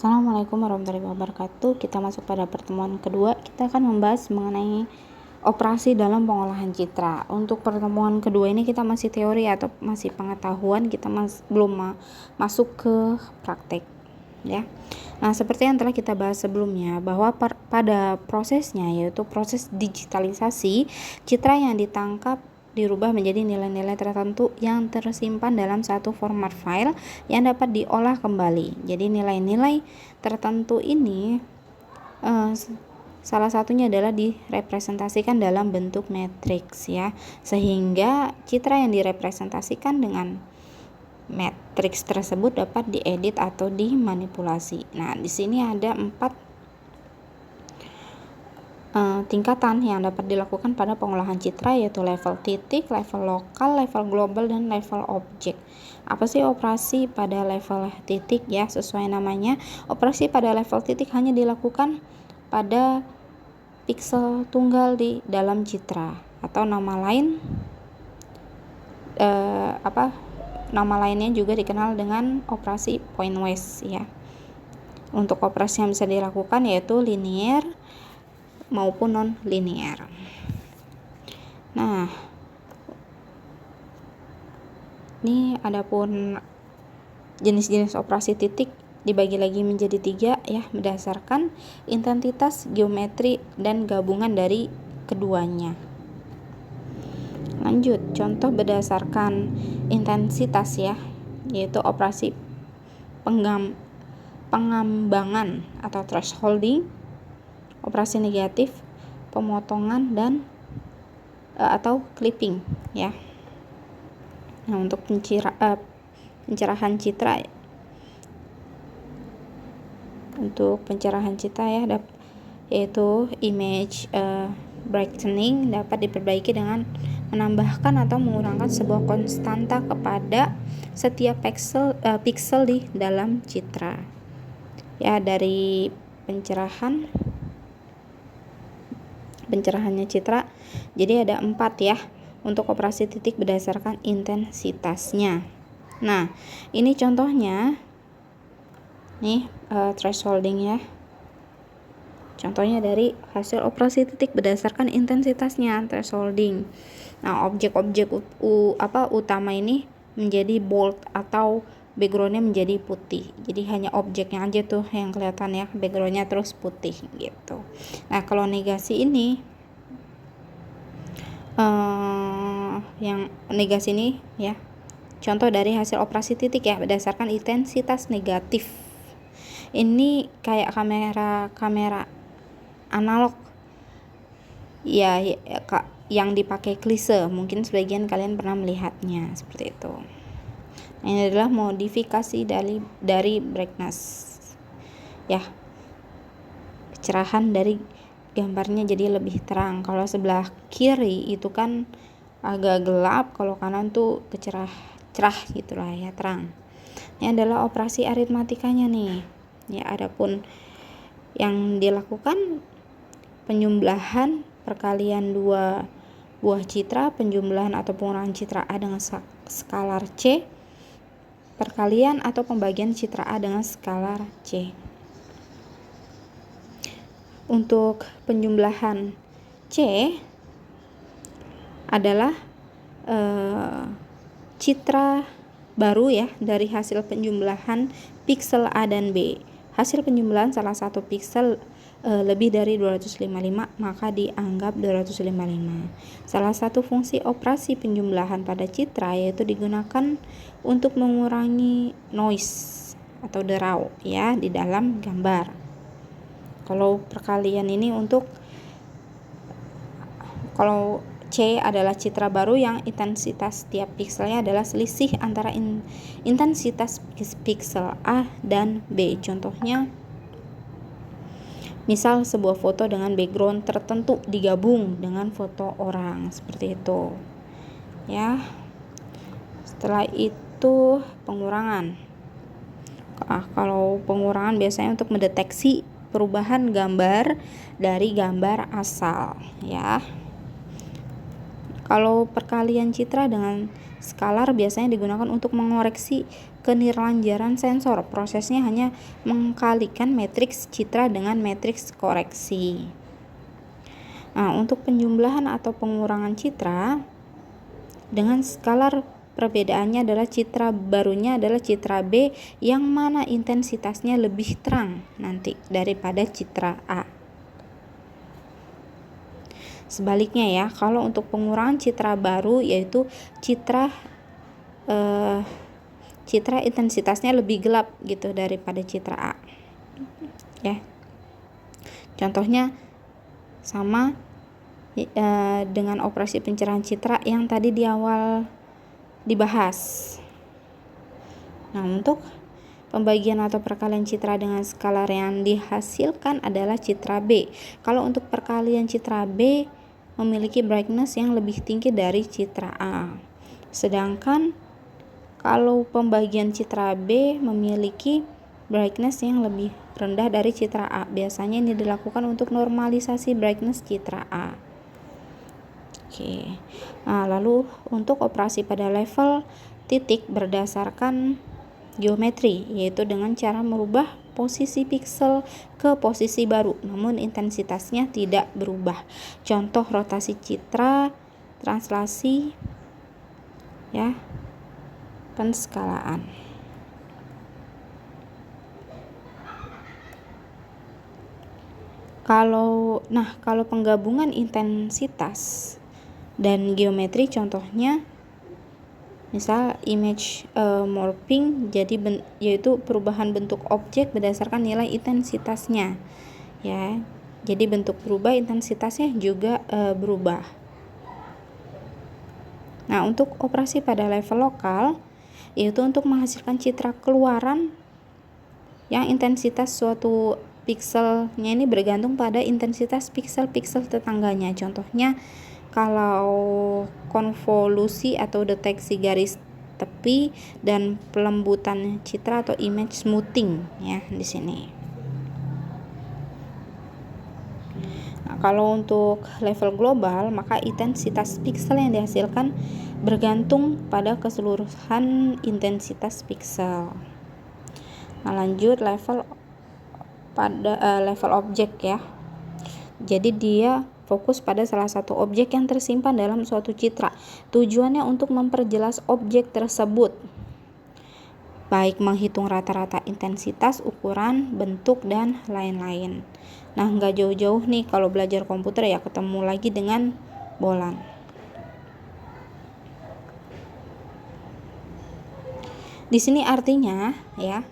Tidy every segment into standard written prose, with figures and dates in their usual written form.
Assalamualaikum warahmatullahi wabarakatuh. Kita masuk pada pertemuan kedua. Kita akan membahas mengenai operasi dalam pengolahan citra. Untuk pertemuan kedua ini kita masih teori atau masih pengetahuan, kita belum masuk ke praktek ya. Nah, seperti yang telah kita bahas sebelumnya, bahwa pada prosesnya, yaitu proses digitalisasi, citra yang ditangkap dirubah menjadi nilai-nilai tertentu yang tersimpan dalam satu format file yang dapat diolah kembali. Jadi nilai-nilai tertentu ini salah satunya adalah direpresentasikan dalam bentuk matriks ya, sehingga citra yang direpresentasikan dengan matriks tersebut dapat diedit atau dimanipulasi. Nah, di sini ada 4 tingkatan yang dapat dilakukan pada pengolahan citra, yaitu level titik, level lokal, level global, dan level objek. Apa sih operasi pada level titik ya? Sesuai namanya, operasi pada level titik hanya dilakukan pada piksel tunggal di dalam citra, atau nama lainnya juga dikenal dengan operasi pointwise ya. Untuk operasi yang bisa dilakukan yaitu linear maupun non-linear. Nah, ini adapun jenis-jenis operasi titik dibagi lagi menjadi 3 ya, berdasarkan intensitas, geometri, dan gabungan dari keduanya. Lanjut, contoh berdasarkan intensitas ya, yaitu operasi pengambangan atau thresholding, operasi negatif, pemotongan, dan atau clipping ya. Nah, untuk pencerahan citra, ya, yaitu image brightening dapat diperbaiki dengan menambahkan atau mengurangkan sebuah konstanta kepada setiap pixel di dalam citra ya. Dari pencerahannya citra, jadi ada 4 ya untuk operasi titik berdasarkan intensitasnya. Nah, ini contohnya nih, thresholding ya, contohnya dari hasil operasi titik berdasarkan intensitasnya, thresholding. Nah, objek-objek utama ini menjadi bold atau backgroundnya menjadi putih, jadi hanya objeknya aja tuh yang kelihatan ya, backgroundnya terus putih gitu. Nah, kalau negasi ini yang negasi ini ya, contoh dari hasil operasi titik ya, berdasarkan intensitas negatif. Ini kayak kamera analog ya, yang dipakai klise, mungkin sebagian kalian pernah melihatnya seperti itu. Ini adalah modifikasi dari brightness ya, kecerahan dari gambarnya jadi lebih terang. Kalau sebelah kiri itu kan agak gelap, kalau kanan tuh cerah gitulah ya, terang. Ini adalah operasi aritmatikanya nih ya. Adapun yang dilakukan penjumlahan perkalian 2 buah citra, penjumlahan atau pengurangan citra A dengan skalar C, perkalian atau pembagian citra A dengan skalar C. Untuk penjumlahan C adalah citra baru ya dari hasil penjumlahan piksel A dan B. Hasil penjumlahan salah satu piksel lebih dari 255, maka dianggap 255. Salah satu fungsi operasi penjumlahan pada citra yaitu digunakan untuk mengurangi noise atau derau ya di dalam gambar. Kalau perkalian ini kalau C adalah citra baru yang intensitas tiap pikselnya adalah selisih antara intensitas piksel A dan B. Contohnya, misal sebuah foto dengan background tertentu digabung dengan foto orang, seperti itu ya. Setelah itu pengurangan. Kalau pengurangan biasanya untuk mendeteksi perubahan gambar dari gambar asal ya. Kalau perkalian citra dengan skalar biasanya digunakan untuk mengoreksi keनिर्lanjaran sensor. Prosesnya hanya mengkalikan matriks citra dengan matriks koreksi. Nah, untuk penjumlahan atau pengurangan citra dengan skalar, perbedaannya adalah citra barunya adalah citra B yang mana intensitasnya lebih terang nanti daripada citra A. Sebaliknya ya, kalau untuk pengurangan citra baru yaitu citra intensitasnya lebih gelap gitu daripada citra A. Ya. Contohnya sama dengan operasi pencerahan citra yang tadi di awal dibahas. Nah, untuk pembagian atau perkalian citra dengan skalar yang dihasilkan adalah citra B. Kalau untuk perkalian citra B memiliki brightness yang lebih tinggi dari citra A. Sedangkan kalau pembagian citra B memiliki brightness yang lebih rendah dari citra A. Biasanya ini dilakukan untuk normalisasi brightness citra A. Oke. Nah, lalu untuk operasi pada level titik berdasarkan geometri, yaitu dengan cara merubah posisi piksel ke posisi baru, namun intensitasnya tidak berubah. Contoh rotasi citra, translasi, ya, penskalaan. Kalau penggabungan intensitas dan geometri contohnya misal image morphing, yaitu perubahan bentuk objek berdasarkan nilai intensitasnya, ya. Jadi bentuk berubah, intensitasnya juga berubah. Nah, untuk operasi pada level lokal yaitu untuk menghasilkan citra keluaran yang intensitas suatu pikselnya ini bergantung pada intensitas piksel-piksel tetangganya. Contohnya kalau konvolusi atau deteksi garis tepi dan pelembutan citra atau image smoothing ya di sini. Nah, kalau untuk level global maka intensitas piksel yang dihasilkan bergantung pada keseluruhan intensitas piksel. Nah, lanjut level objek ya. Jadi dia fokus pada salah satu objek yang tersimpan dalam suatu citra. Tujuannya untuk memperjelas objek tersebut, baik menghitung rata-rata intensitas, ukuran, bentuk, dan lain-lain. Nah, nggak jauh-jauh nih kalau belajar komputer ya ketemu lagi dengan bolan. Di sini artinya ya,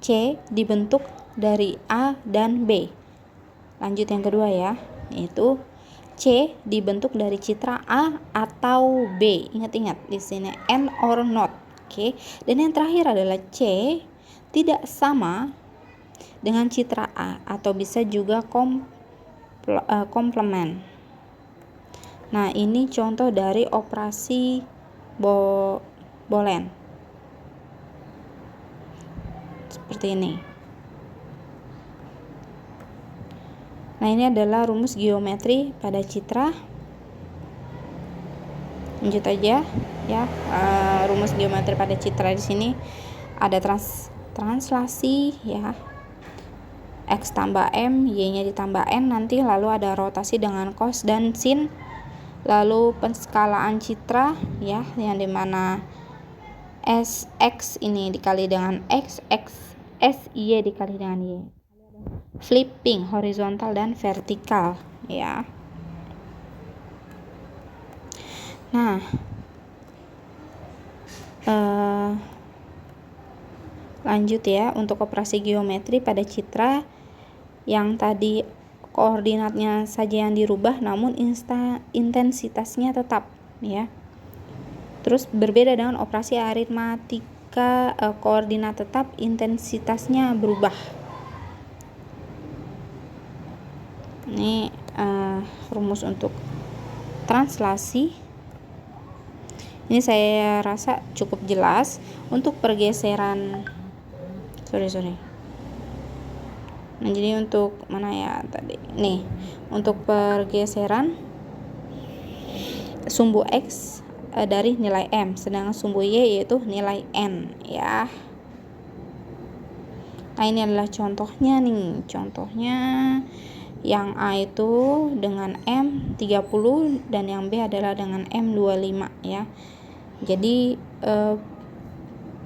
C dibentuk dari A dan B. Lanjut yang kedua ya, yaitu C dibentuk dari citra A atau B. Ingat-ingat di sini and or not. Oke. Dan yang terakhir adalah C tidak sama dengan citra A atau bisa juga komplement. Nah, ini contoh dari operasi Boolean. Seperti ini. Nah, ini adalah rumus geometri pada citra. Lanjut aja ya. Rumus geometri pada citra di sini ada translasi ya. X tambah M, Y-nya ditambah N nanti, lalu ada rotasi dengan cos dan sin. Lalu penskalaan citra ya, yang dimana SX ini dikali dengan X, SY dikali dengan Y. Flipping horizontal dan vertikal ya. Nah, lanjut ya untuk operasi geometri pada citra yang tadi koordinatnya saja yang dirubah namun intensitasnya tetap ya. Terus berbeda dengan operasi aritmatika, koordinat tetap intensitasnya berubah. Ini rumus untuk translasi. Ini saya rasa cukup jelas. Untuk pergeseran Nah, jadi untuk mana ya tadi? Nih, untuk pergeseran sumbu X dari nilai M, sedangkan sumbu Y yaitu nilai N ya. Nah, ini adalah contohnya nih. Contohnya yang A itu dengan M30 dan yang B adalah dengan M25 ya. Jadi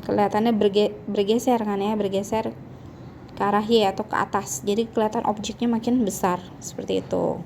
kelihatannya bergeser kan ya, bergeser ke arah Y atau ke atas. Jadi kelihatan objeknya makin besar seperti itu.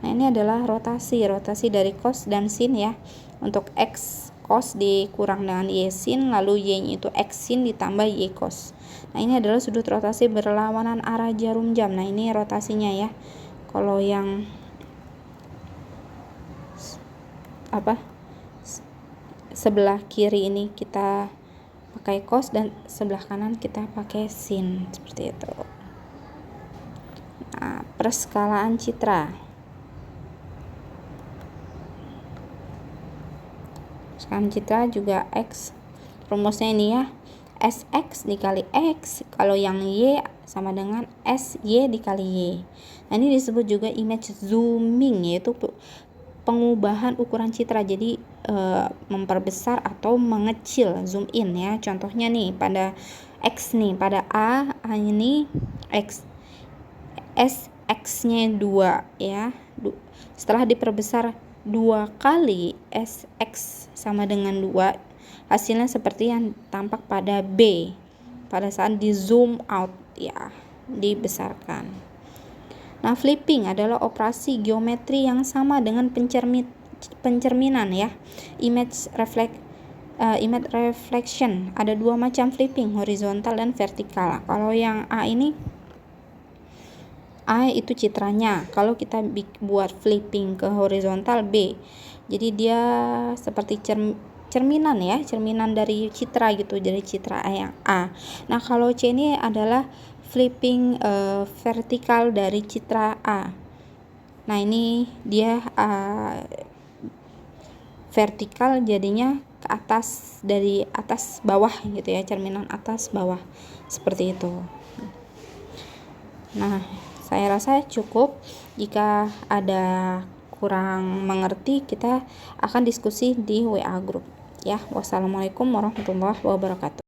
Nah, ini adalah rotasi dari cos dan sin ya. Untuk X cos dikurang dengan Y sin, lalu Y-nya itu X sin ditambah Y cos. Nah, ini adalah sudut rotasi berlawanan arah jarum jam. Nah, ini rotasinya ya. Kalau yang sebelah kiri ini kita pakai cos dan sebelah kanan kita pakai sin, seperti itu. Nah, perskalaan citra. Perskalaan citra juga X. Rumusnya ini ya. SX dikali X, kalau yang Y sama dengan SY dikali Y. Nah, ini disebut juga image zooming, yaitu pengubahan ukuran citra, jadi memperbesar atau mengecil, zoom in ya. Contohnya nih pada X nih, pada A ini X, X-nya 2 ya. Setelah diperbesar 2 kali, SX sama dengan 2, hasilnya seperti yang tampak pada B pada saat di zoom out ya, dibesarkan. Nah, flipping adalah operasi geometri yang sama dengan pencerminan ya. Image reflection. Ada dua macam flipping, horizontal dan vertikal. Kalau yang A ini, A itu citranya. Kalau kita buat flipping ke horizontal, B. Jadi dia seperti cerminan ya, cerminan dari citra gitu, jadi citra A yang A. Nah, kalau C ini adalah flipping vertikal dari citra A. Nah, ini dia vertikal, jadinya ke atas, dari atas bawah gitu ya, cerminan atas bawah seperti itu. Nah, saya rasa cukup. Jika ada kurang mengerti, kita akan diskusi di WA group ya. Wassalamualaikum warahmatullahi wabarakatuh.